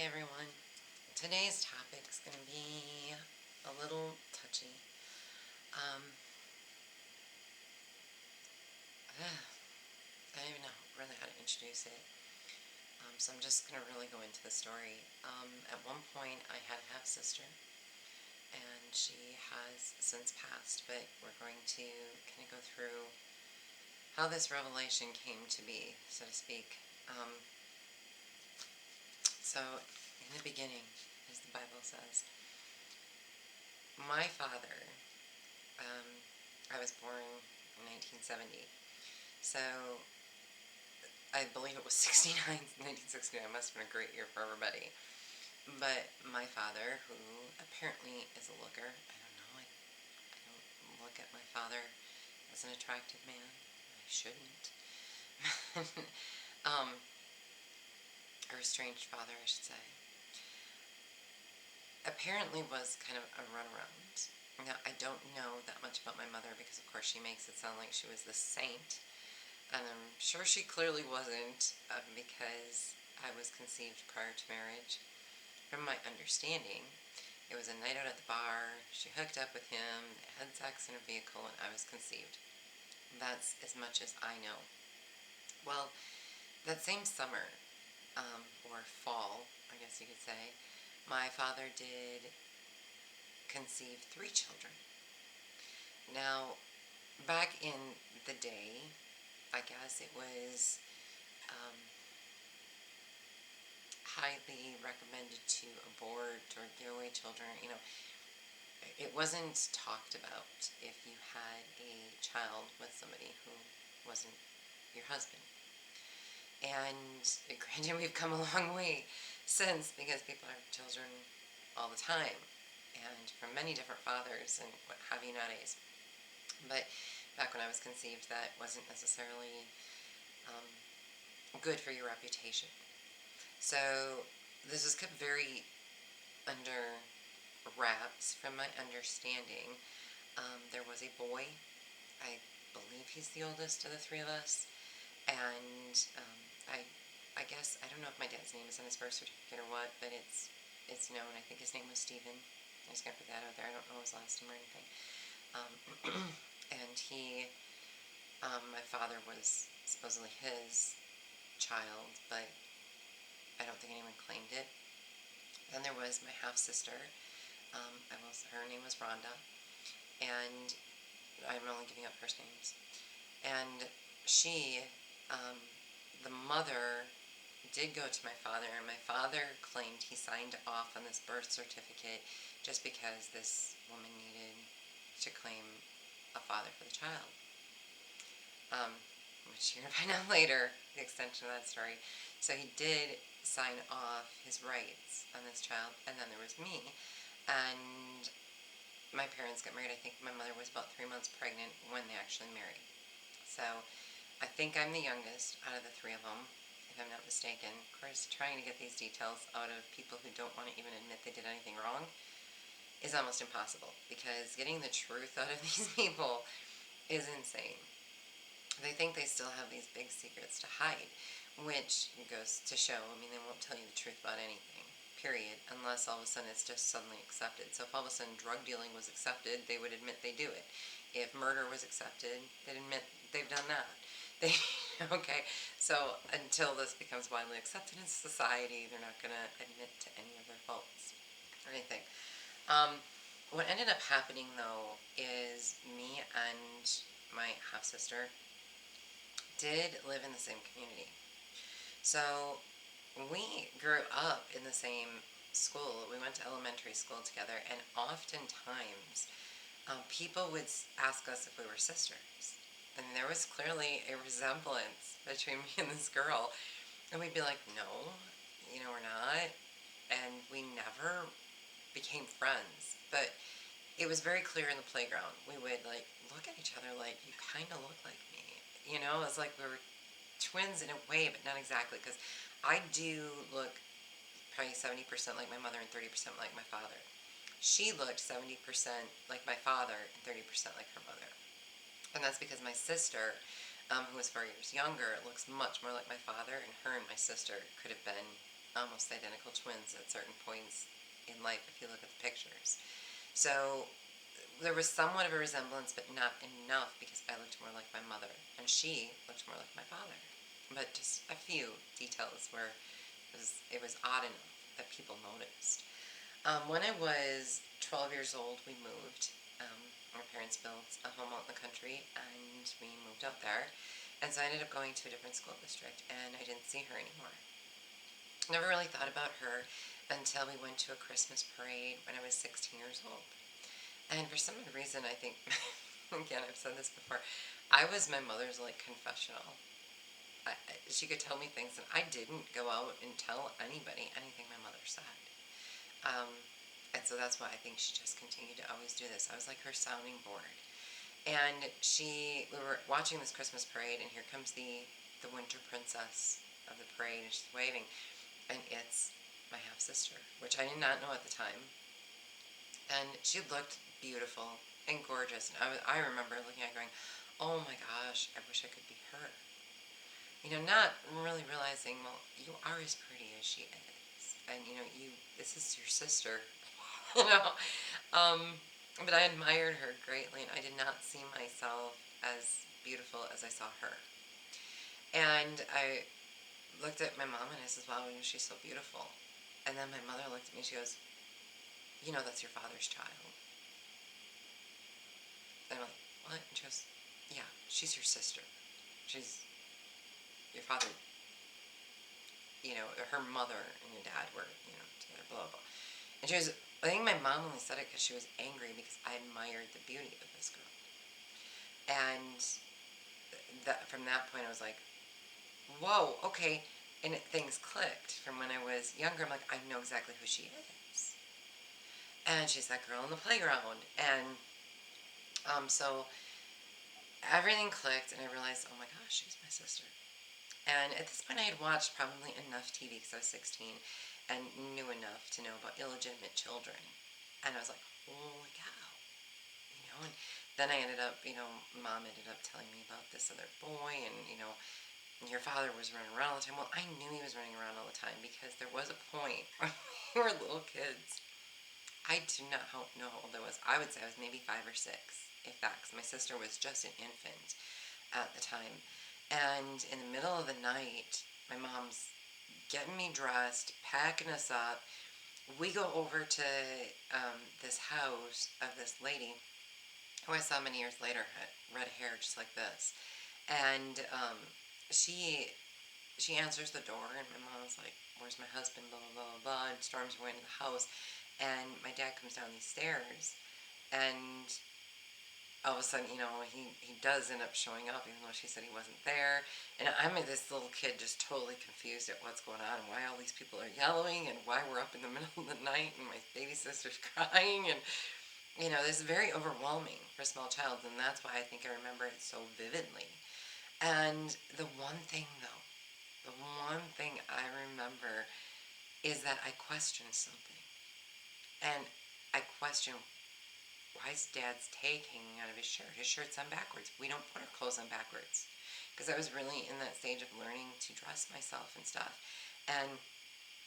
Hi everyone. Today's topic is going to be a little touchy. Um, I don't even know really how to introduce it. So I'm just going to really go into the story. At one point, I had a half sister, and she has since passed. But we're going to kind of go through how this revelation came to be, so to speak. So, in the beginning, as the Bible says, my father. Um, I was born in 1970. So I believe it was 69, 1969. It must have been a great year for everybody. But my father, who apparently is a looker, I don't know, I don't look at my father as an attractive man. I shouldn't. um, or estranged father, I should say. Apparently was kind of a runaround. Now, I don't know that much about my mother because, of course, she makes it sound like she was the saint. And I'm sure she clearly wasn't, because I was conceived prior to marriage. From my understanding, it was a night out at the bar, she hooked up with him, they had sex in a vehicle, and I was conceived. That's as much as I know. Well, that same summer, or fall, I guess you could say, my father did conceive 3 children. Now, back in the day, I guess it was um, highly recommended to abort or give away children. It wasn't talked about if you had a child with somebody who wasn't your husband. And granted, we've come a long way since because people have children all the time and from many different fathers and what have you nowadays. But back when I was conceived, that wasn't necessarily good for your reputation. So this is kept very under wraps from my understanding. There was a boy. I believe he's the oldest of the three of us. And I guess, I don't know if my dad's name is on his birth certificate or what, but it's known. I think his name was Stephen. I just gotta put that out there. I don't know his last name or anything. And my father was supposedly his child, but I don't think anyone claimed it. Then there was my half sister. Her name was Rhonda, and I'm only giving up first names. And she, um, the mother, did go to my father, and my father claimed he signed off on this birth certificate just because this woman needed to claim a father for the child. Which you're going to find out later, the extension of that story. So he did sign off his rights on this child, and then there was me. And my parents got married. I think my mother was about 3 months pregnant when they actually married. So I think I'm the youngest out of the three of them, if I'm not mistaken. Of course, trying to get these details out of people who don't want to even admit they did anything wrong is almost impossible, because getting the truth out of these people is insane. They think they still have these big secrets to hide, which goes to show, they won't tell you the truth about anything, period, unless all of a sudden it's just suddenly accepted. So if all of a sudden drug dealing was accepted, they would admit they do it. If murder was accepted, they'd admit they've done that. Okay, so until this becomes widely accepted in society, they're not going to admit to any of their faults or anything. What ended up happening, though, is me and my half-sister did live in the same community. So we grew up in the same school. We went to elementary school together, and oftentimes people would ask us if we were sisters. And there was clearly a resemblance between me and this girl. And we'd be like, no, we're not. And we never became friends. But it was very clear in the playground. We would look at each other like, you kind of look like me. It's like we were twins in a way, but not exactly, because I do look probably 70% like my mother and 30% like my father. She looked 70% like my father and 30% like her mother. And that's because my sister, who was 4 years younger, looks much more like my father, and her and my sister could have been almost identical twins at certain points in life if you look at the pictures. So there was somewhat of a resemblance, but not enough because I looked more like my mother and she looked more like my father. But just a few details where it was odd enough that people noticed. When I was 12 years old, we moved. Our parents built a home out in the country, and we moved out there. And so I ended up going to a different school district, and I didn't see her anymore. Never really thought about her until we went to a Christmas parade when I was 16 years old. And for some reason, I think, again, I've said this before, I was my mother's like confessional. She could tell me things, and I didn't go out and tell anybody anything my mother said. Um, and so that's why I think she just continued to always do this. I was like her sounding board. And we were watching this Christmas parade, and here comes the winter princess of the parade, and she's waving, and it's my half sister, which I did not know at the time. And she looked beautiful and gorgeous, and I remember looking at her going, "Oh my gosh, I wish I could be her." Not really realizing, well, you are as pretty as she is, and this is your sister, you know. But I admired her greatly, and I did not see myself as beautiful as I saw her. And I looked at my mom and I said, "Wow, she's so beautiful." And then my mother looked at me and she goes, "That's your father's child." And I'm like, "What?" And she goes, "Yeah, she's your sister. She's your father, her mother and your dad were, together, blah, blah." And I think my mom only said it because she was angry because I admired the beauty of this girl. And from that point, I was like, whoa, okay. And things clicked from when I was younger. I'm like, I know exactly who she is. And she's that girl in the playground. And so everything clicked, and I realized, oh my gosh, she's my sister. And at this point, I had watched probably enough TV because I was 16 and knew enough to know about illegitimate children. And I was like, holy cow. And then I ended up, mom ended up telling me about this other boy, and, your father was running around all the time. Well, I knew he was running around all the time because there was a point when we were little kids. I do not know how old I was. I would say I was maybe 5 or 6, if that, because my sister was just an infant at the time. And in the middle of the night, my mom's getting me dressed, packing us up. We go over to this house of this lady who I saw many years later, had red hair just like this. And she answers the door, and my mom's like, "Where's my husband?" Blah, blah, blah, blah, and storms her way into the house. And my dad comes down these stairs, and all of a sudden, he does end up showing up, even though she said he wasn't there. And I'm this little kid just totally confused at what's going on and why all these people are yelling and why we're up in the middle of the night and my baby sister's crying. And, this is very overwhelming for a small child. And that's why I think I remember it so vividly. And the one thing I remember is that I questioned something. And I questioned, why is Dad's tag hanging out of his shirt? His shirt's on backwards. We don't put our clothes on backwards. Because I was really in that stage of learning to dress myself and stuff. And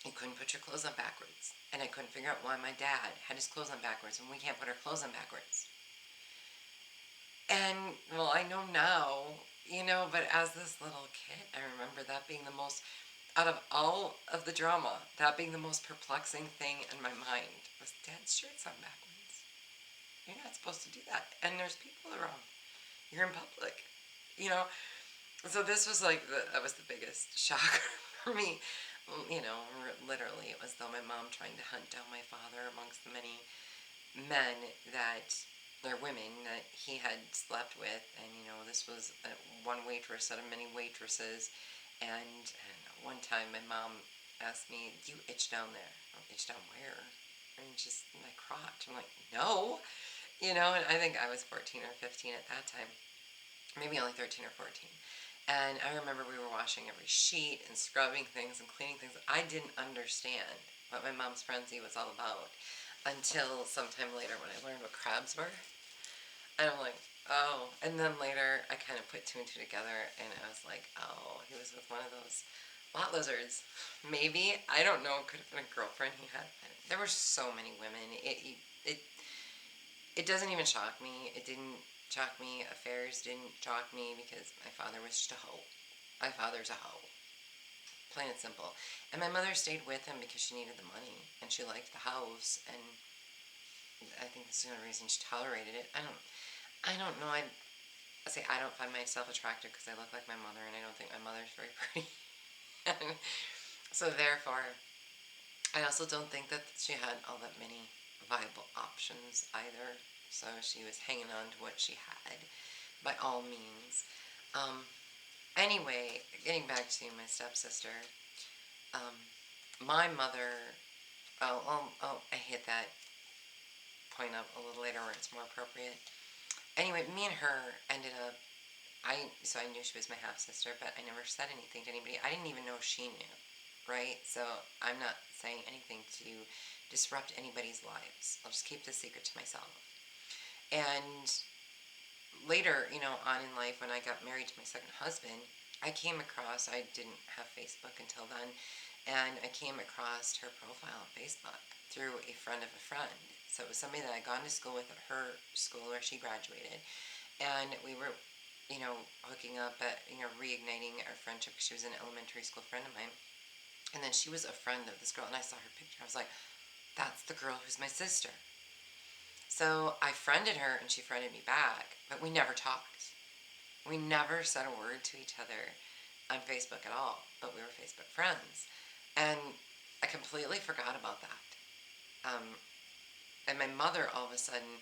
you couldn't put your clothes on backwards. And I couldn't figure out why my dad had his clothes on backwards and we can't put our clothes on backwards. And, well, I know now, but as this little kid, I remember that being the most, out of all of the drama, that being the most perplexing thing in my mind was Dad's shirt's on backwards. You're not supposed to do that. And there's people around. You're in public. So this was like, that was the biggest shocker for me. Literally, it was though my mom trying to hunt down my father amongst the many men or women that he had slept with. And, this was one waitress out of many waitresses. And one time my mom asked me, "Do you itch down there?" "Oh, itch down where?" And just my crotch. I'm like, "No." And I think I was 14 or 15 at that time, maybe only 13 or 14. And I remember we were washing every sheet and scrubbing things and cleaning things. I didn't understand what my mom's frenzy was all about until sometime later when I learned what crabs were. And I'm like, oh. And then later I kind of put two and two together, and I was like, oh, he was with one of those Lot lizards. Maybe. I don't know. Could have been a girlfriend he had. There were so many women. It, it doesn't even shock me. It didn't shock me. Affairs didn't shock me because my father was just a hoe. My father's a hoe. Plain and simple. And my mother stayed with him because she needed the money and she liked the house, and I think that's the only reason she tolerated it. I don't know. I say I don't find myself attractive because I look like my mother, and I don't think my mother's very pretty. So therefore, I also don't think that she had all that many viable options either. So she was hanging on to what she had, by all means. Um, anyway, getting back to my stepsister, um, my mother. I hit that point up a little later where it's more appropriate. Anyway, me and her ended up. I knew she was my half sister, but I never said anything to anybody. I didn't even know she knew, right? So I'm not saying anything to disrupt anybody's lives. I'll just keep this secret to myself. And later, on in life, when I got married to my second husband, I didn't have Facebook until then, and I came across her profile on Facebook through a friend of a friend. So it was somebody that I'd gone to school with at her school where she graduated, and we were, hooking up at, reigniting our friendship because she was an elementary school friend of mine. And then she was a friend of this girl, and I saw her picture. I was like, that's the girl who's my sister. So I friended her, and she friended me back, but we never talked. We never said a word to each other on Facebook at all, but we were Facebook friends. And I completely forgot about that. And my mother all of a sudden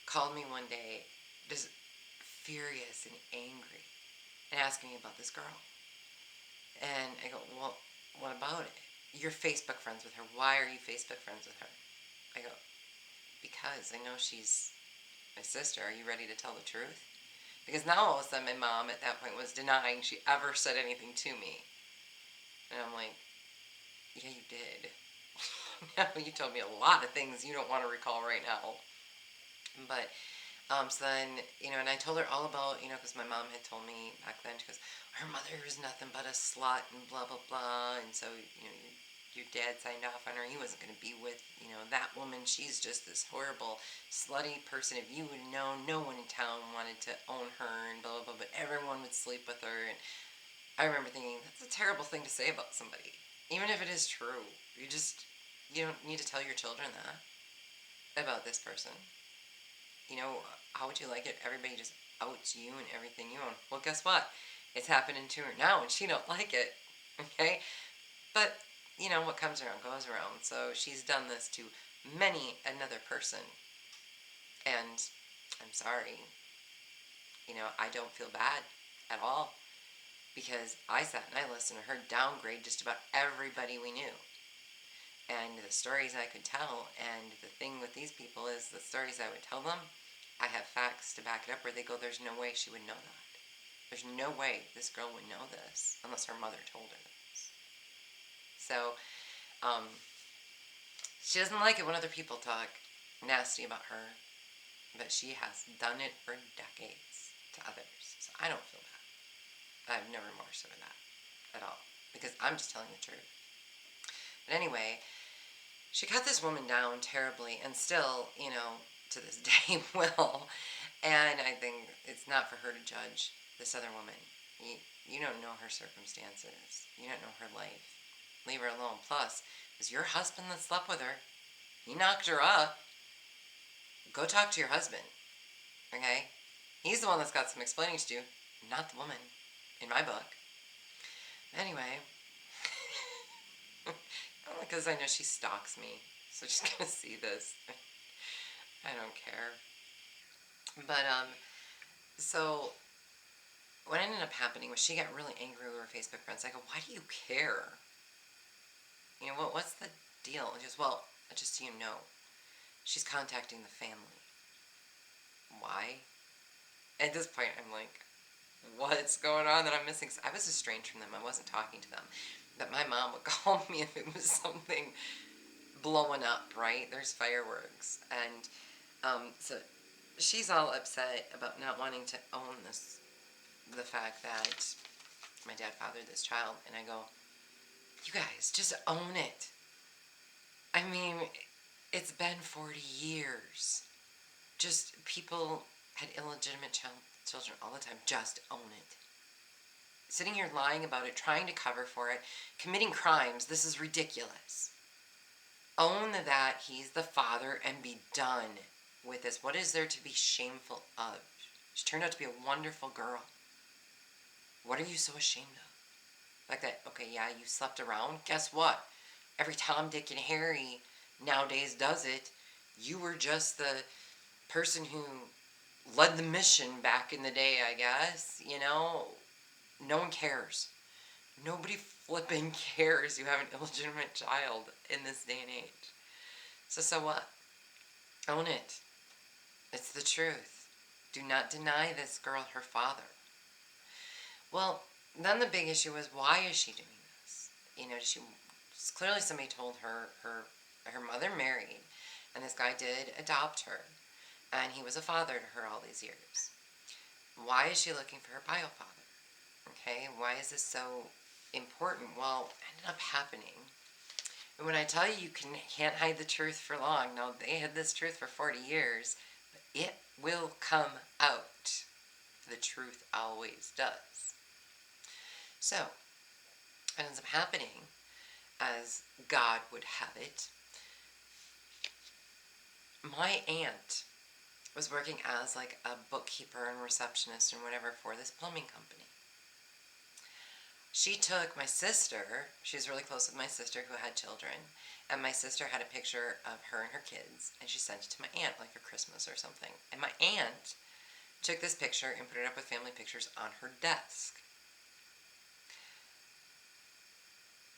called me one day, just furious and angry, and asking me about this girl. And I go, well, what about it? You're Facebook friends with her. Why are you Facebook friends with her? I go, because I know she's my sister. Are you ready to tell the truth? Because now all of a sudden my mom at that point was denying she ever said anything to me. And I'm like, yeah, you did. You told me a lot of things you don't want to recall right now. But, so then, and I told her all about, because my mom had told me back then, she goes, her mother was nothing but a slut and blah, blah, blah. And so, your dad signed off on her. He wasn't going to be with, that woman. She's just this horrible, slutty person. If you would have known, no one in town wanted to own her and blah, blah, blah, but everyone would sleep with her. And I remember thinking, that's a terrible thing to say about somebody. Even if it is true, you don't need to tell your children that about this person. How would you like it? Everybody just outs you and everything you own. Well, guess what? It's happening to her now, and she don't like it. Okay, but what comes around goes around. So she's done this to many another person, and I'm sorry. I don't feel bad at all because I sat and I listened to her downgrade just about everybody we knew. And the stories I could tell, and the thing with these people is the stories I would tell them, I have facts to back it up where they go, there's no way she would know that. There's no way this girl would know this unless her mother told her this. So, she doesn't like it when other people talk nasty about her, but she has done it for decades to others. So I don't feel bad. I have no remorse over that at all because I'm just telling the truth. But anyway, she cut this woman down terribly and still, to this day will. And I think it's not for her to judge this other woman. You don't know her circumstances. You don't know her life. Leave her alone. Plus, it was your husband that slept with her. He knocked her up. Go talk to your husband. Okay? He's the one that's got some explaining to do, not the woman, in my book. Anyway, only because I know she stalks me, so she's gonna see this. I don't care. But so what ended up happening was she got really angry with her Facebook friends. I go, why do you care? What's the deal? And she goes, well, just so you know, she's contacting the family. Why? At this point, I'm like, what's going on that I'm missing? I was estranged from them. I wasn't talking to them. But my mom would call me if it was something blowing up, right? There's fireworks. And so she's all upset about not wanting to own the fact that my dad fathered this child. And I go, You guys, just own it. I mean, it's been 40 years. Just people had illegitimate children all the time. Just own it. Sitting here lying about it, trying to cover for it, committing crimes. This is ridiculous. Own that he's the father and be done with this. What is there to be shameful of? She turned out to be a wonderful girl. What are you so ashamed of? Like that, okay, yeah, you slept around. Guess what? Every Tom, Dick, and Harry nowadays does it. You were just the person who led the mission back in the day, I guess. You know, no one cares. Nobody flipping cares you have an illegitimate child in this day and age. So what? Own it. It's the truth. Do not deny this girl her father. Well, then the big issue is, why is she doing this? You know, clearly somebody told her mother married, and this guy did adopt her, and he was a father to her all these years. Why is she looking for her bio father? Okay, why is this so important? Well, it ended up happening. And when I tell you can't hide the truth for long, no, they hid this truth for 40 years, but it will come out. The truth always does. So, it ends up happening, as God would have it. My aunt was working as like a bookkeeper and receptionist and whatever for this plumbing company. She took my sister, she was really close with my sister who had children, and my sister had a picture of her and her kids, and she sent it to my aunt like for Christmas or something. And my aunt took this picture and put it up with family pictures on her desk.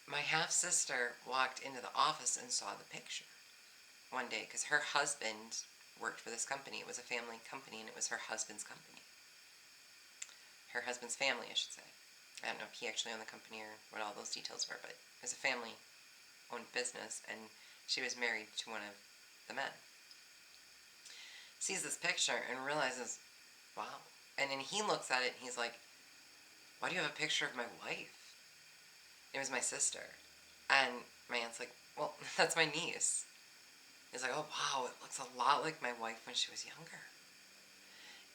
My half-sister walked into the office and saw the picture one day because her husband worked for this company. It was a family company, and it was her husband's company. Her husband's family, I should say. I don't know if he actually owned the company or what all those details were, but it was a family-owned business, and she was married to one of the men. Sees this picture and realizes, wow. And then he looks at it and he's like, why do you have a picture of my wife? It was my sister. And my aunt's like, well, that's my niece. He's like, oh, wow, it looks a lot like my wife when she was younger.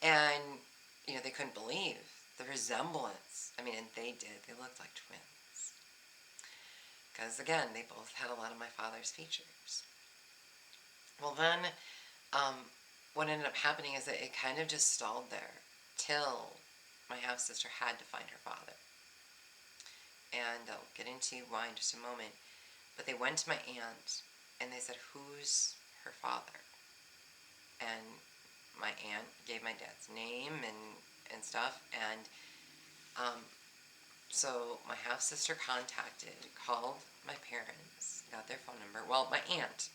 And, you know, they couldn't believe the resemblance. I mean, and they did. They looked like twins. Because, again, they both had a lot of my father's features. Well, then, what ended up happening is that it kind of just stalled there till my half-sister had to find her father. And I'll get into why in just a moment. But they went to my aunt, and they said, who's her father? And my aunt gave my dad's name and stuff, and so my half-sister called my parents, got their phone number. Well, my aunt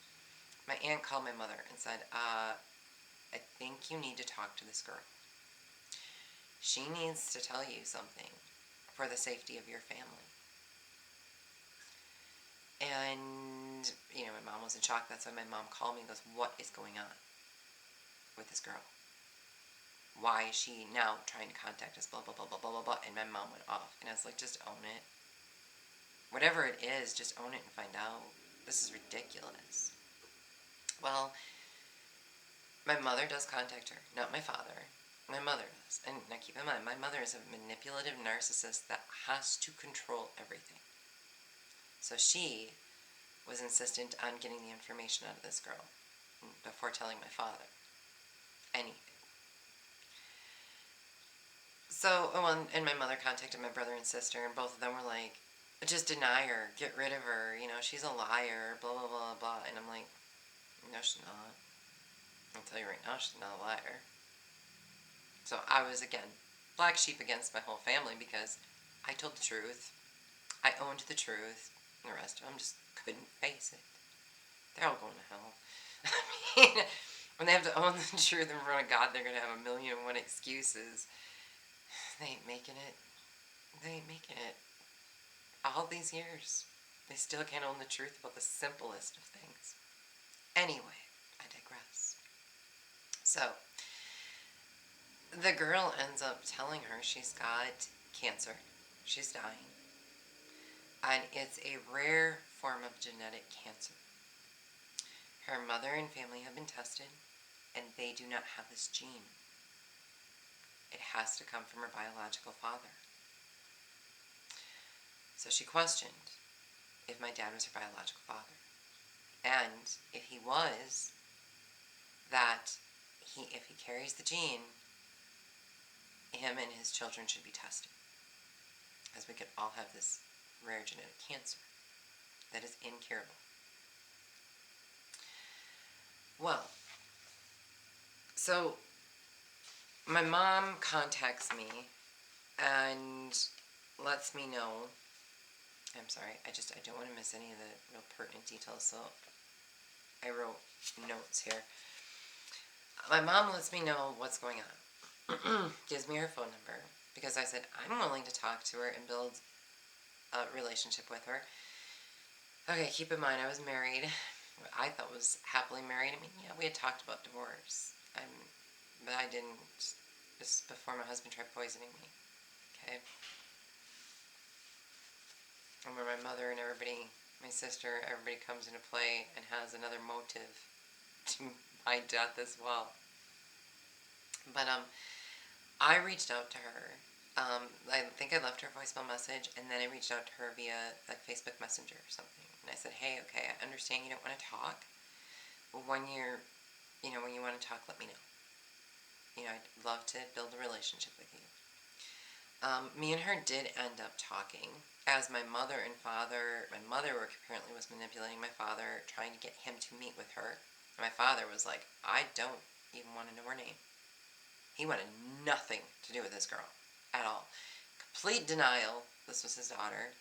called my mother and said, I think you need to talk to this girl. She needs to tell you something for the safety of your family. And, you know, my mom was in shock. That's why my mom called me and goes, what is going on with this girl? Why is she now trying to contact us, blah, blah, blah, blah, blah, blah, blah. And my mom went off. And I was like, just own it. Whatever it is, just own it and find out. This is ridiculous. Well, my mother does contact her, not my father. My mother does. And now keep in mind, my mother is a manipulative narcissist that has to control everything. So she was insistent on getting the information out of this girl before telling my father anything. So, and my mother contacted my brother and sister, and both of them were like, just deny her, get rid of her, you know, she's a liar, blah, blah, blah, blah. And I'm like, no, she's not. I'll tell you right now, she's not a liar. So I was, again, black sheep against my whole family because I told the truth. I owned the truth. The rest of them just couldn't face it. They're all going to hell. I mean, when they have to own the truth in front of God, they're going to have 1,000,001 excuses. They ain't making it. They ain't making it. All these years, they still can't own the truth about the simplest of things. Anyway, I digress. So, the girl ends up telling her she's got cancer. She's dying. and it's a rare form of genetic cancer. Her mother and family have been tested, and they do not have this gene. It has to come from her biological father. So she questioned if my dad was her biological father. And if he was, if he carries the gene, him and his children should be tested. As we could all have this rare genetic cancer that is incurable. Well, so my mom contacts me and lets me know. I'm sorry, I don't want to miss any of the real pertinent details, so I wrote notes here. My mom lets me know what's going on. Gives me her phone number because I said I'm willing to talk to her and build a relationship with her. Okay, keep in mind I was married. What I thought was happily married. I mean, yeah, we had talked about divorce, but I didn't. This is before my husband tried poisoning me. Okay, and where my mother and everybody, my sister, everybody comes into play and has another motive to my death as well. But I reached out to her. I think I left her a voicemail message, and then I reached out to her via like Facebook Messenger or something. And I said, "Hey, okay, I understand you don't want to talk, but when when you want to talk, let me know. I'd love to build a relationship with you." Me and her did end up talking, as my mother apparently was manipulating my father, trying to get him to meet with her. And my father was like, "I don't even want to know her name." He wanted nothing to do with this girl at all. Complete denial. This was his daughter.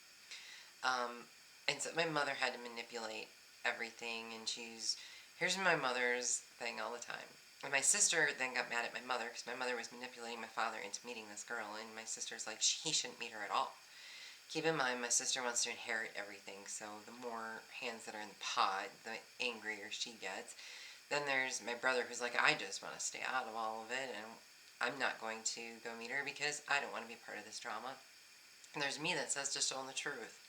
And so my mother had to manipulate everything, and here's my mother's thing all the time. And my sister then got mad at my mother because my mother was manipulating my father into meeting this girl, and my sister's like, he shouldn't meet her at all. Keep in mind, my sister wants to inherit everything, so the more hands that are in the pot, the angrier she gets. Then there's my brother who's like, I just want to stay out of all of it, and I'm not going to go meet her because I don't want to be part of this drama. And there's me that says just own the truth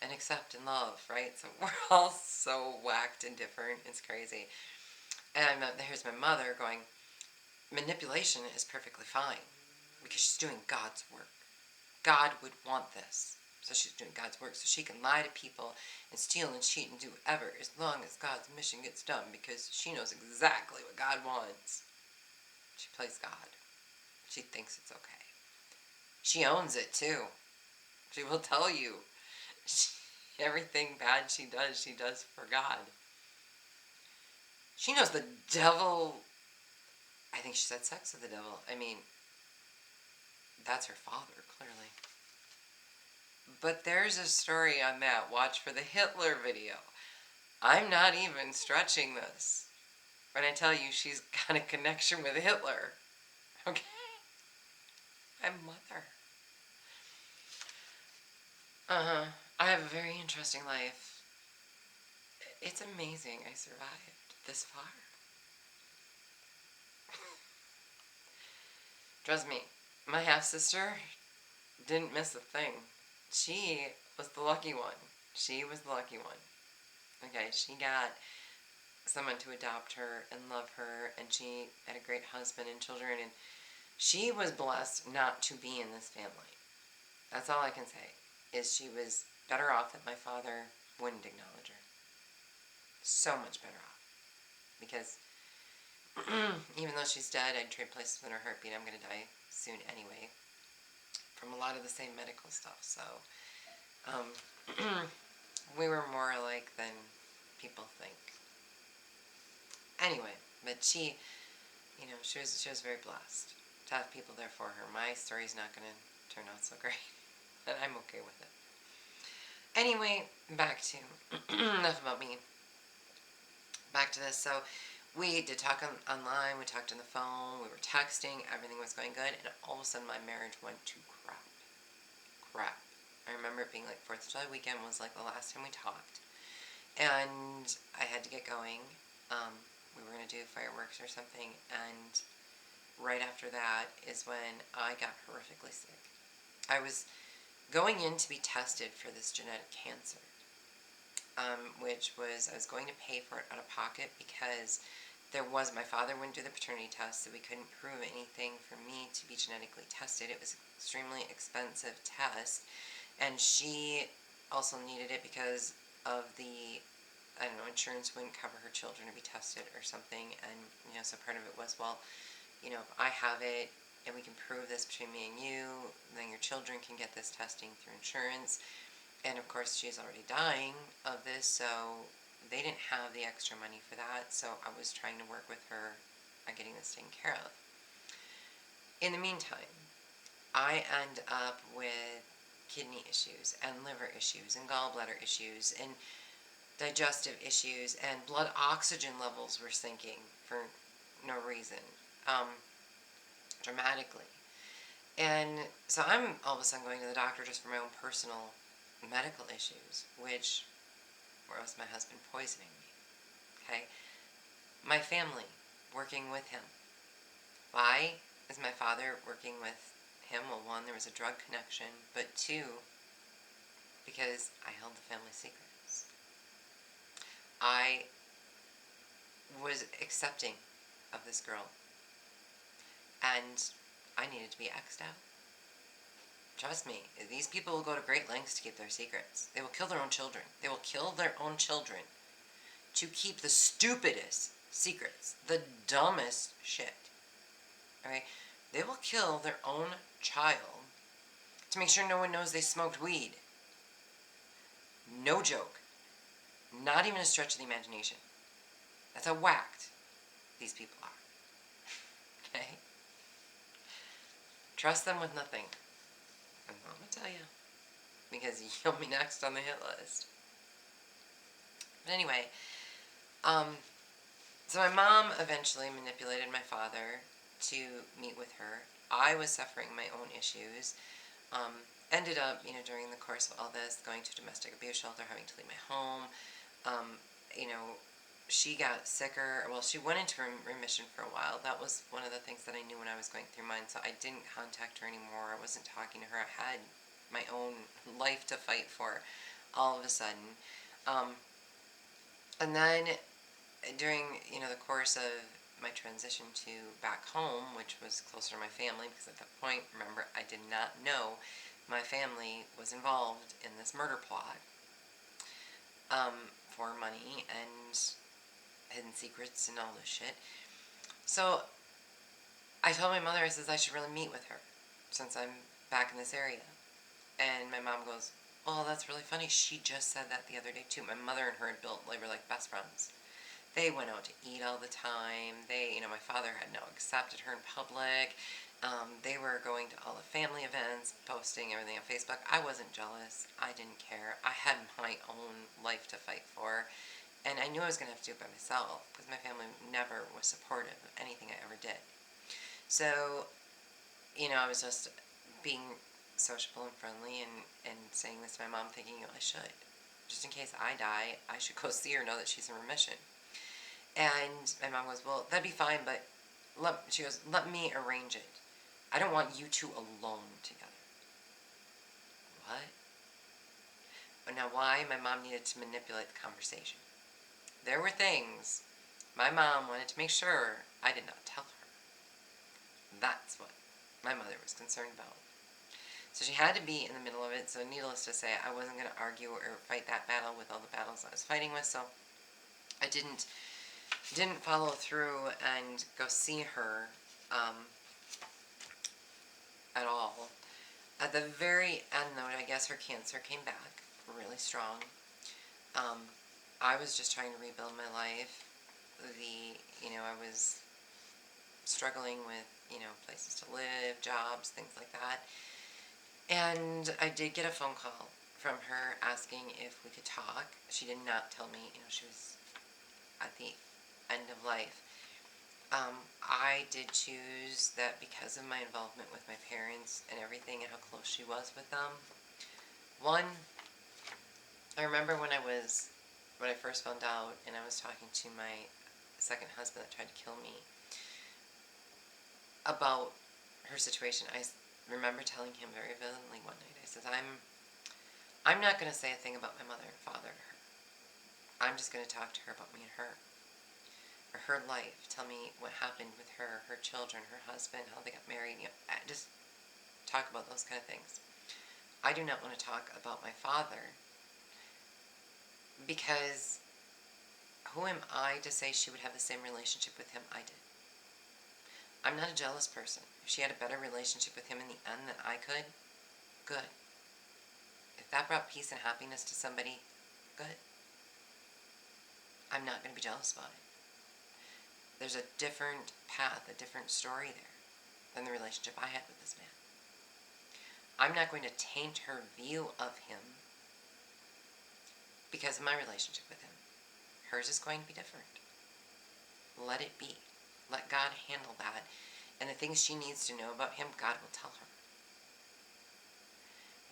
and accept and love, right? So we're all so whacked and different. It's crazy. And here's my mother going, manipulation is perfectly fine because she's doing God's work. God would want this. So she's doing God's work so she can lie to people and steal and cheat and do whatever as long as God's mission gets done because she knows exactly what God wants. She plays God. She thinks it's okay. She owns it too. She will tell you everything bad she does for God. She knows the devil. I think she's had sex with the devil. I mean, that's her father, clearly. But there's a story on that. Watch for the Hitler video. I'm not even stretching this when I tell you she's got a connection with Hitler. Okay? My mother. I have a very interesting life. It's amazing I survived this far. Trust me, my half-sister didn't miss a thing. She was the lucky one. She was the lucky one. Okay, she got someone to adopt her and love her, and she had a great husband and children, and she was blessed not to be in this family. That's all I can say, is she was better off that my father wouldn't acknowledge her. So much better off. Because even though she's dead, I'd trade places with her heartbeat. I'm going to die soon anyway from a lot of the same medical stuff. So we were more alike than people think. Anyway, but she was very blessed to have people there for her. My story's not going to turn out so great, but I'm okay with it. Anyway, back to enough about me. Back to this. So we did talk online, we talked on the phone, we were texting, everything was going good, and all of a sudden my marriage went to crap. I remember it being like 4th of July weekend was like the last time we talked, and I had to get going. We were going to do fireworks or something, and right after that is when I got horrifically sick. I was going in to be tested for this genetic cancer, which was, I was going to pay for it out of pocket because my father wouldn't do the paternity test, so we couldn't prove anything for me to be genetically tested. It was an extremely expensive test, and she also needed it because of the, I don't know, insurance wouldn't cover her children to be tested or something, and, so part of it was, well, if I have it and we can prove this between me and you, then your children can get this testing through insurance. And of course, she's already dying of this, so they didn't have the extra money for that, so I was trying to work with her on getting this taken care of. In the meantime, I end up with kidney issues and liver issues and gallbladder issues and digestive issues, and blood oxygen levels were sinking for no reason, dramatically. And so I'm all of a sudden going to the doctor just for my own personal medical issues, which was my husband poisoning me. Okay? My family working with him. Why is my father working with him? Well, one, there was a drug connection, but two, because I held the family secrets. I was accepting of this girl, and I needed to be X'd out. Trust me, these people will go to great lengths to keep their secrets. They will kill their own children. They will kill their own children to keep the stupidest secrets, the dumbest shit. Alright? They will kill their own child to make sure no one knows they smoked weed. No joke. Not even a stretch of the imagination. That's how whacked these people are. Okay? Trust them with nothing. I'm going to tell you. Because you'll be next on the hit list. But anyway, so my mom eventually manipulated my father to meet with her. I was suffering my own issues. Ended up, during the course of all this, going to a domestic abuse shelter, having to leave my home. She got sicker. Well, she went into remission for a while. That was one of the things that I knew when I was going through mine, so I didn't contact her anymore. I wasn't talking to her. I had my own life to fight for all of a sudden. And then during, the course of my transition to back home, which was closer to my family, because at that point, remember, I did not know my family was involved in this murder plot for money and hidden secrets and all this shit. So I told my mother, I says, I should really meet with her since I'm back in this area. And my mom goes, well, that's really funny. She just said that the other day too. My mother and her had were like best friends. They went out to eat all the time. My father had now accepted her in public. They were going to all the family events, posting everything on Facebook. I wasn't jealous. I didn't care. I had my own life to fight for. And I knew I was going to have to do it by myself because my family never was supportive of anything I ever did. So, I was just being sociable and friendly and saying this to my mom, thinking, I should. Just in case I die, I should go see her, know that she's in remission. And my mom goes, well, that'd be fine, but she goes, let me arrange it. I don't want you two alone together. What? But now why my mom needed to manipulate the conversation. There were things my mom wanted to make sure I did not tell her. That's what my mother was concerned about. So she had to be in the middle of it, so needless to say, I wasn't going to argue or fight that battle with all the battles I was fighting with, so I didn't follow through and go see her at all. At the very end, though, I guess her cancer came back really strong. I was just trying to rebuild my life. I was struggling with, places to live, jobs, things like that. And I did get a phone call from her asking if we could talk. She did not tell me, she was at the end of life. I did choose that because of my involvement with my parents and everything and how close she was with them. One, I remember when I first found out and I was talking to my second husband that tried to kill me about her situation, remember telling him very vividly one night, I said, I'm not going to say a thing about my mother and father to her. I'm just going to talk to her about me and her. Or her life. Tell me what happened with her, her children, her husband, how they got married. Just talk about those kind of things. I do not want to talk about my father because who am I to say she would have the same relationship with him I did? I'm not a jealous person. If she had a better relationship with him in the end than I could, good. If that brought peace and happiness to somebody, good. I'm not going to be jealous about it. There's a different path, a different story there than the relationship I had with this man. I'm not going to taint her view of him because of my relationship with him. Hers is going to be different. Let it be. Let God handle that. And the things she needs to know about him, God will tell her.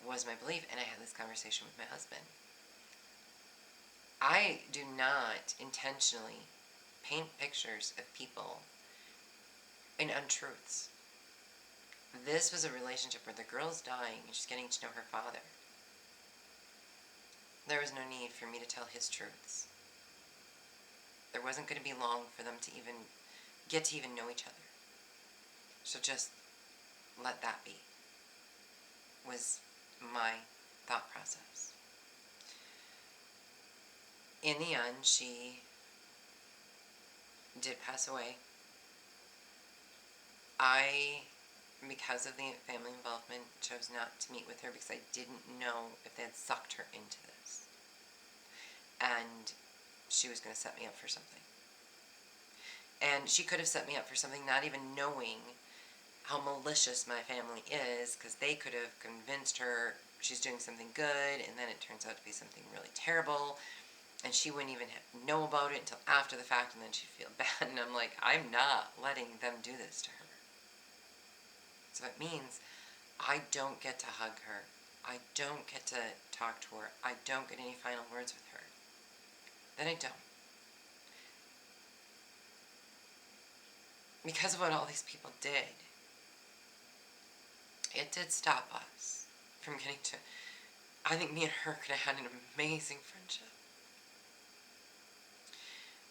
Was my belief, and I had this conversation with my husband. I do not intentionally paint pictures of people in untruths. This was a relationship where the girl's dying and she's getting to know her father. There was no need for me to tell his truths. There wasn't going to be long for them to even get to even know each other. So just let that be, was my thought process. In the end, she did pass away. I, because of the family involvement, chose not to meet with her because I didn't know if they had sucked her into this. And she was going to set me up for something. And she could have set me up for something not even knowing how malicious my family is, because they could have convinced her she's doing something good, and then it turns out to be something really terrible, and she wouldn't even know about it until after the fact, and then she'd feel bad. And I'm like, I'm not letting them do this to her. So it means I don't get to hug her. I don't get to talk to her. I don't get any final words with her. Then I don't. Because of what all these people did, it did stop us from getting to... I think me and her could have had an amazing friendship.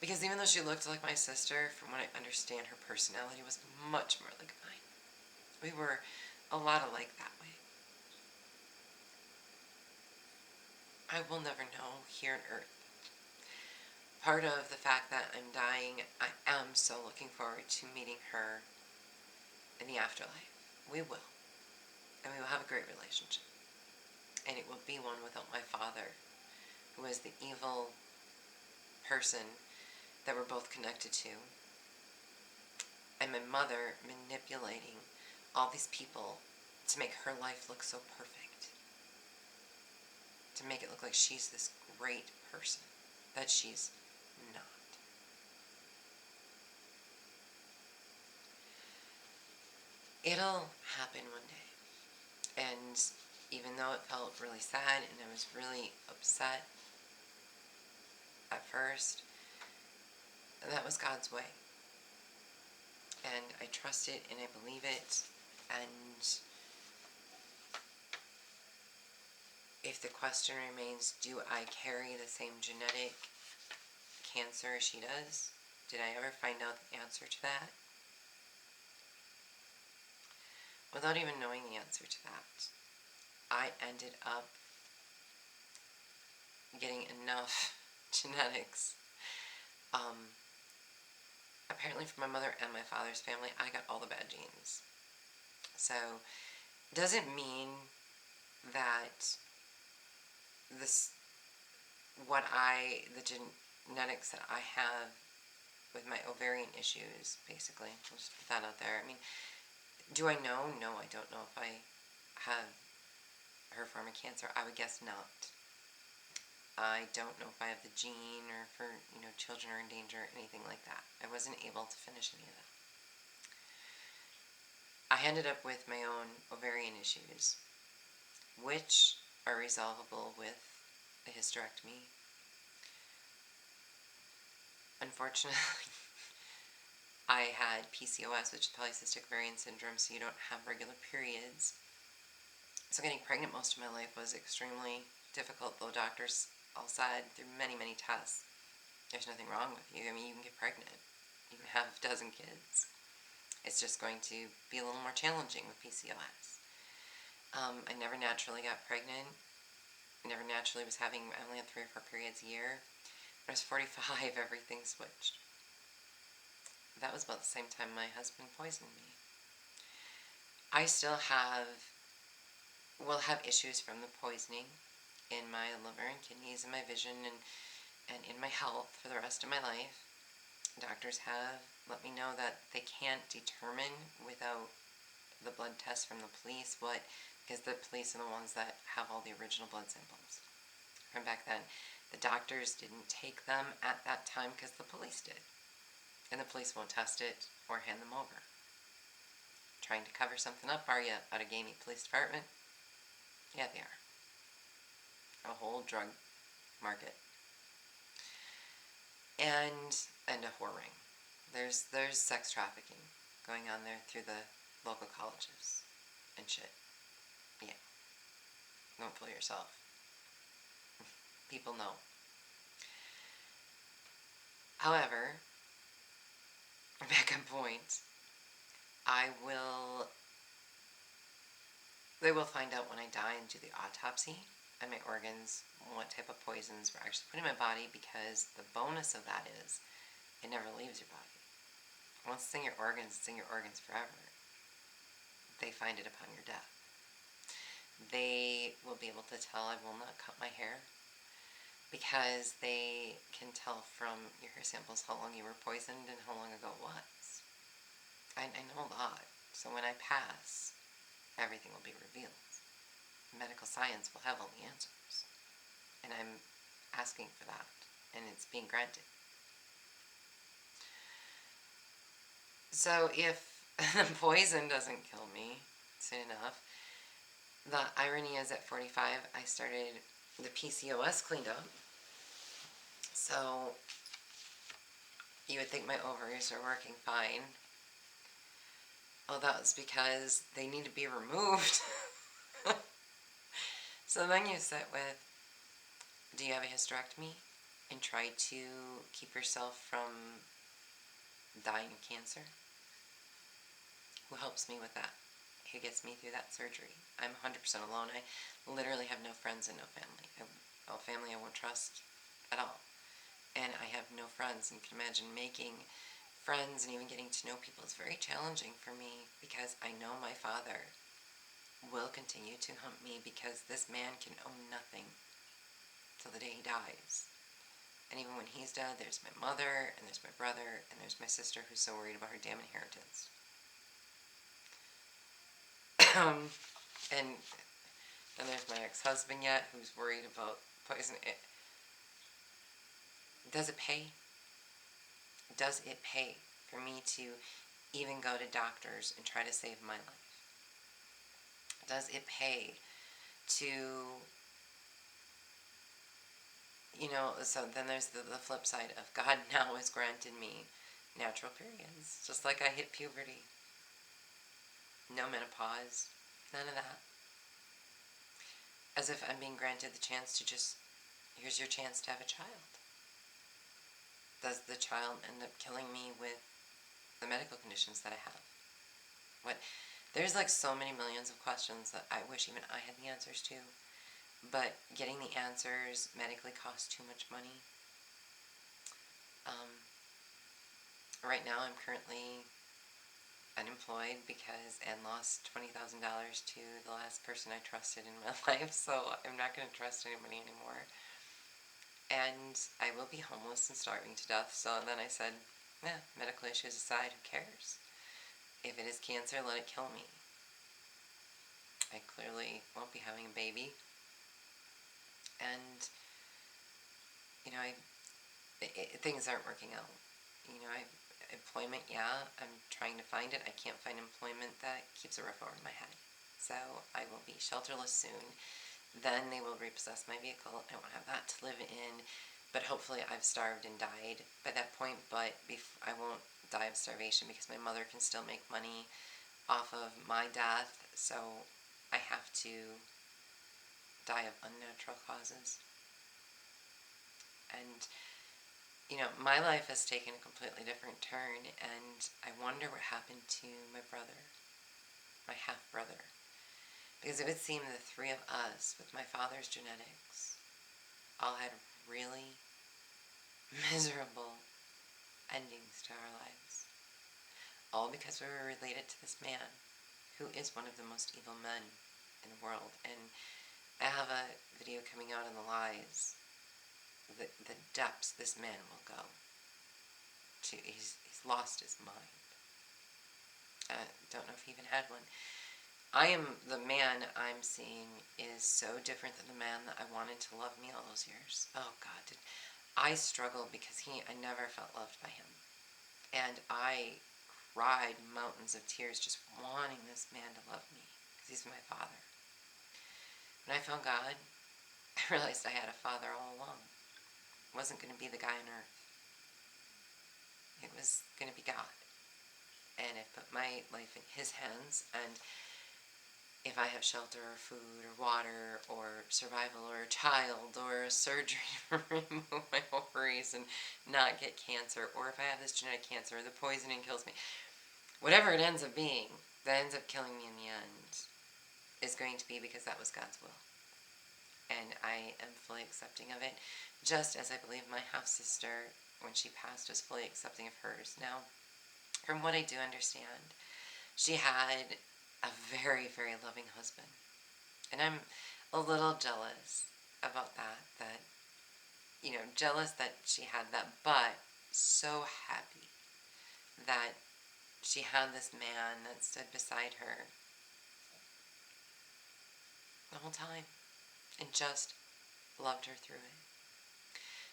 Because even though she looked like my sister, from what I understand, her personality was much more like mine. We were a lot alike that way. I will never know here on earth. Part of the fact that I'm dying, I am so looking forward to meeting her in the afterlife. We will. And we will have a great relationship. And it will be one without my father, who is the evil person that we're both connected to, and my mother manipulating all these people to make her life look so perfect, to make it look like she's this great person that she's not. It'll happen one day. And even though it felt really sad and I was really upset at first, that was God's way. And I trust it and I believe it. And if the question remains, do I carry the same genetic cancer as she does? Did I ever find out the answer to that? Without even knowing the answer to that, I ended up getting enough genetics. Apparently from my mother and my father's family, I got all the bad genes. So, doesn't mean that the genetics that I have with my ovarian issues, basically, I'll just put that out there. I mean, do I know? No, I don't know if I have her form of cancer. I would guess not. I don't know if I have the gene or if her, children are in danger or anything like that. I wasn't able to finish any of that. I ended up with my own ovarian issues, which are resolvable with a hysterectomy. Unfortunately, I had PCOS, which is polycystic ovarian syndrome, so you don't have regular periods. So getting pregnant most of my life was extremely difficult, though doctors all said through many, many tests, there's nothing wrong with you. I mean, you can get pregnant. You can have a dozen kids. It's just going to be a little more challenging with PCOS. I never naturally got pregnant. I never naturally was having, I only had 3 or 4 periods a year. When I was 45, everything switched. That was about the same time my husband poisoned me. I still will have issues from the poisoning in my liver and kidneys and my vision and in my health for the rest of my life. Doctors have let me know that they can't determine without the blood test from the police because the police are the ones that have all the original blood samples from back then. The doctors didn't take them at that time because the police did. And the police won't test it or hand them over. Trying to cover something up, are you, out of Gamey Police Department? Yeah, they are. A whole drug market. And a whore ring. There's sex trafficking going on there through the local colleges and shit. Yeah. Don't fool yourself. People know. However, back on point, they will find out when I die and do the autopsy on my organs what type of poisons were actually put in my body, because the bonus of that is it never leaves your body. Once it's in your organs, it's in your organs forever. They find it upon your death. They will be able to tell I will not cut my hair, because they can tell from your hair samples how long you were poisoned and how long ago it was. I know a lot. So when I pass, everything will be revealed. Medical science will have all the answers. And I'm asking for that. And it's being granted. So if the poison doesn't kill me soon enough, the irony is at 45, I started the PCOS cleaned up. So you would think my ovaries are working fine. Oh, that was because they need to be removed. So then you sit with, do you have a hysterectomy? And try to keep yourself from dying of cancer? Who helps me with that? Who gets me through that surgery? I'm 100% alone. I literally have no friends and no family. Family I won't trust at all. And I have no friends, and you can imagine making friends and even getting to know people is very challenging for me, because I know my father will continue to hunt me, because this man can own nothing till the day he dies. And even when he's dead, there's my mother, and there's my brother, and there's my sister who's so worried about her damn inheritance. And then there's my ex-husband yet, who's worried about poison. Does it pay? Does it pay for me to even go to doctors and try to save my life? Does it pay to, so then there's the flip side of God now has granted me natural periods, just like I hit puberty. No menopause, none of that. As if I'm being granted the chance to just, here's your chance to have a child. Does the child end up killing me with the medical conditions that I have? What? There's like so many millions of questions that I wish even I had the answers to. But getting the answers medically costs too much money. Right now I'm currently unemployed and lost $20,000 to the last person I trusted in my life, so I'm not going to trust anybody anymore. And I will be homeless and starving to death, so then I said, medical issues aside, who cares? If it is cancer, let it kill me. I clearly won't be having a baby. And, things aren't working out. Employment, I'm trying to find it. I can't find employment that keeps a roof over my head. So I will be shelterless soon. Then they will repossess my vehicle. I won't have that to live in. But hopefully I've starved and died by that point. But I won't die of starvation because my mother can still make money off of my death, so I have to die of unnatural causes. And, my life has taken a completely different turn, and I wonder what happened to my brother, my half brother. Because it would seem the three of us, with my father's genetics, all had really miserable endings to our lives. All because we were related to this man, who is one of the most evil men in the world. And I have a video coming out on the lies, the depths this man will go to. He's lost his mind. I don't know if he even had one. The man I'm seeing is so different than the man that I wanted to love me all those years. Oh God, I struggled because I never felt loved by him. And I cried mountains of tears just wanting this man to love me because he's my father. When I found God, I realized I had a father all along. It wasn't going to be the guy on earth. It was going to be God. And I've put my life in his hands, and if I have shelter or food or water or survival or a child or a surgery to remove my ovaries and not get cancer, or if I have this genetic cancer or the poisoning kills me, whatever it ends up being, that ends up killing me in the end, is going to be because that was God's will. And I am fully accepting of it, just as I believe my half-sister, when she passed, was fully accepting of hers. Now, from what I do understand, she had a very, very loving husband. And I'm a little jealous about that, jealous that she had that, but so happy that she had this man that stood beside her the whole time and just loved her through it.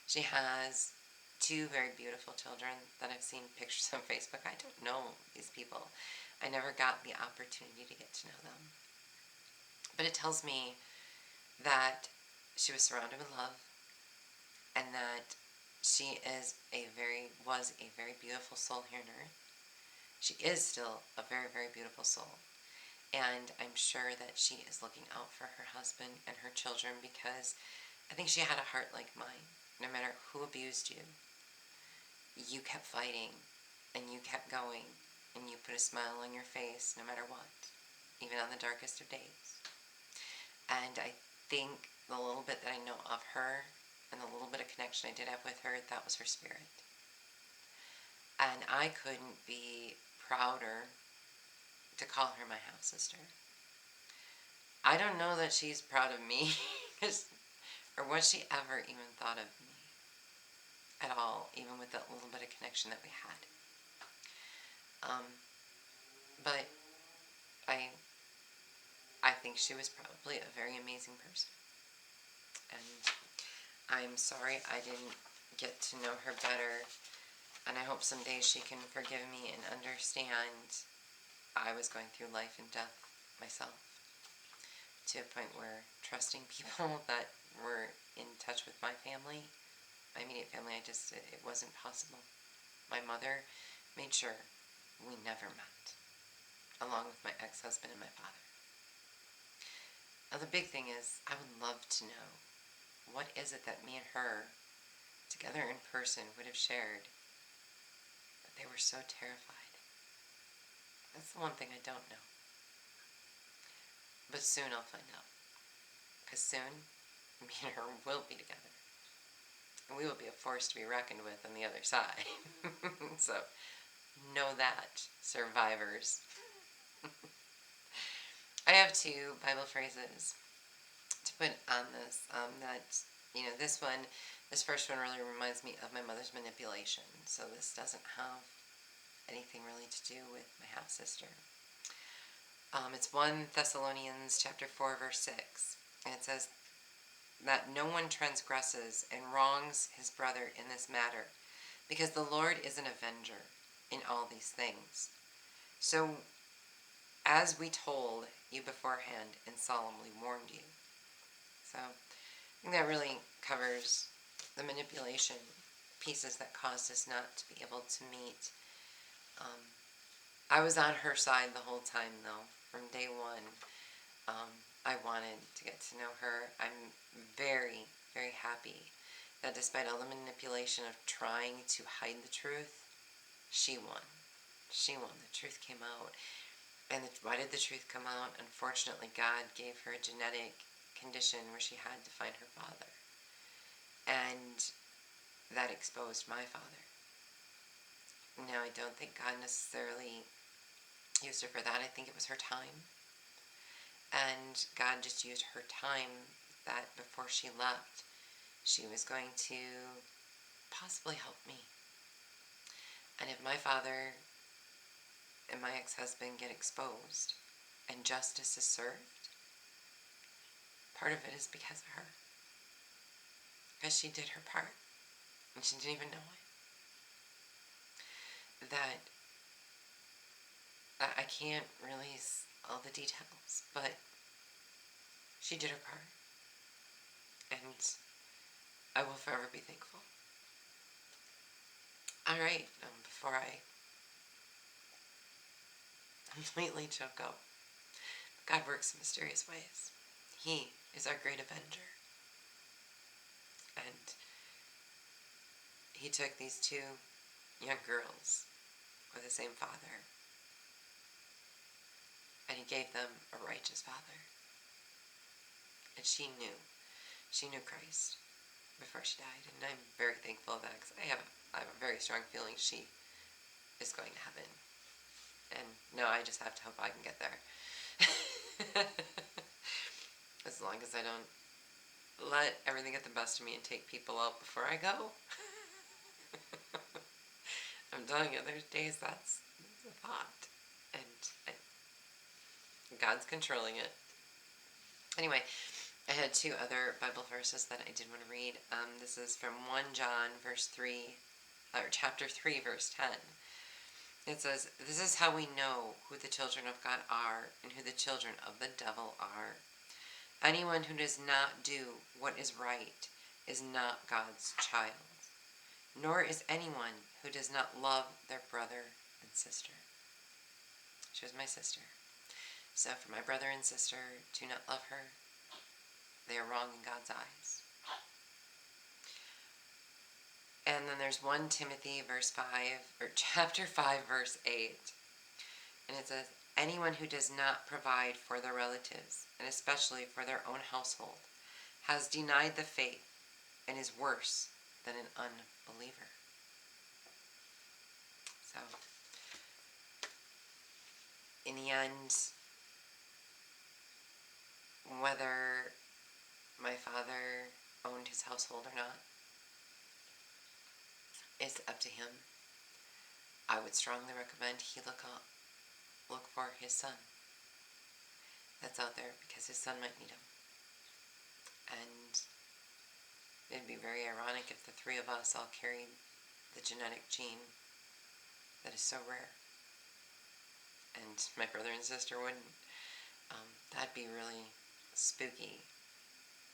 She has two very beautiful children that I've seen pictures on Facebook. I don't know these people. I never got the opportunity to get to know them. But it tells me that she was surrounded with love, and that she was a very beautiful soul here on earth. She is still a very, very beautiful soul. And I'm sure that she is looking out for her husband and her children, because I think she had a heart like mine. No matter who abused you, you kept fighting and you kept going and you put a smile on your face no matter what, even on the darkest of days. And I think the little bit that I know of her and the little bit of connection I did have with her, that was her spirit. And I couldn't be prouder to call her my half sister. I don't know that she's proud of me or was she ever even thought of me at all, even with that little bit of connection that we had. But I think she was probably a very amazing person. And I'm sorry I didn't get to know her better, and I hope someday she can forgive me and understand I was going through life and death myself, to a point where trusting people that were in touch with my family, my immediate family, it wasn't possible. My mother made sure we never met, along with my ex-husband and my father. Now the big thing is, I would love to know, what is it that me and her, together in person, would have shared, but they were so terrified? That's the one thing I don't know. But soon I'll find out. Because soon, me and her will be together. And we will be a force to be reckoned with on the other side. So, know that, survivors. I have two Bible phrases to put on this. This first one really reminds me of my mother's manipulation. So this doesn't have anything really to do with my half-sister. It's 1 Thessalonians chapter 4, verse 6. And it says that no one transgresses and wrongs his brother in this matter, because the Lord is an avenger in all these things. So, as we told you beforehand and solemnly warned you. So, I think that really covers the manipulation pieces that caused us not to be able to meet I was on her side the whole time, though, from day one. I wanted to get to know her. I'm very, very happy that despite all the manipulation of trying to hide the truth, she won. She won. The truth came out. And why did the truth come out? Unfortunately, God gave her a genetic condition where she had to find her father. And that exposed my father. Now, I don't think God necessarily used her for that. I think it was her time. And God just used her time that before she left, she was going to possibly help me. And if my father and my ex-husband get exposed and justice is served, part of it is because of her. Because she did her part. And she didn't even know it. That I can't release all the details, but she did her part. And I will forever be thankful. Alright, before I completely choke up, God works in mysterious ways. He is our great avenger. And he took these two young girls with the same father, and he gave them a righteous father. And she knew Christ before she died, and I'm very thankful of that, because I have a very strong feeling she is going to heaven. And now I just have to hope I can get there. As long as I don't let everything get the best of me and take people out before I go. I'm telling you, there's days that's a thought. And God's controlling it. Anyway, I had two other Bible verses that I did want to read. This is from 1 John verse 3, or chapter 3, verse 10. It says, "This is how we know who the children of God are and who the children of the devil are. Anyone who does not do what is right is not God's child, nor is anyone who does not love their brother and sister." She was my sister. So for my brother and sister to not love her, they are wrong in God's eyes. And then there's 1 Timothy verse 5, or chapter 5, verse 8. And it says, "Anyone who does not provide for their relatives, and especially for their own household, has denied the faith and is worse than an unbeliever." So, in the end, whether my father owned his household or not, it's up to him. I would strongly recommend he look for his son that's out there, because his son might need him. And it'd be very ironic if the three of us all carried the genetic gene that is so rare, and my brother and sister wouldn't. That'd be really spooky,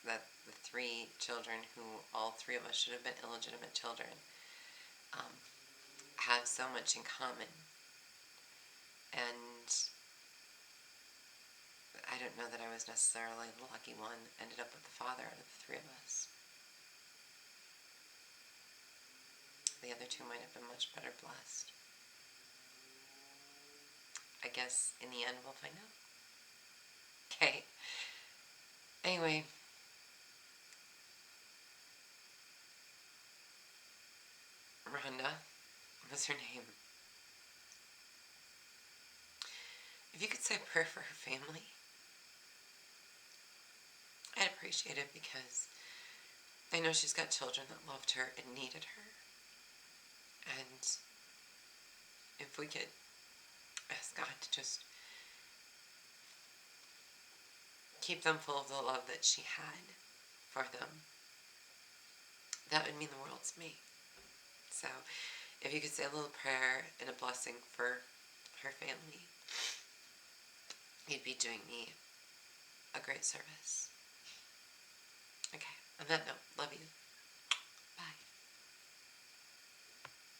that the three children, who all three of us should have been illegitimate children, have so much in common. And I don't know that I was necessarily the lucky one, ended up with the father out of the three of us. The other two might have been much better blessed. I guess in the end we'll find out. Okay. Anyway. Rhonda was her name. If you could say a prayer for her family, I'd appreciate it, because I know she's got children that loved her and needed her. And if we could ask God to just keep them full of the love that she had for them, that would mean the world to me. So if you could say a little prayer and a blessing for her family, you'd be doing me a great service. Okay, on that note, love you.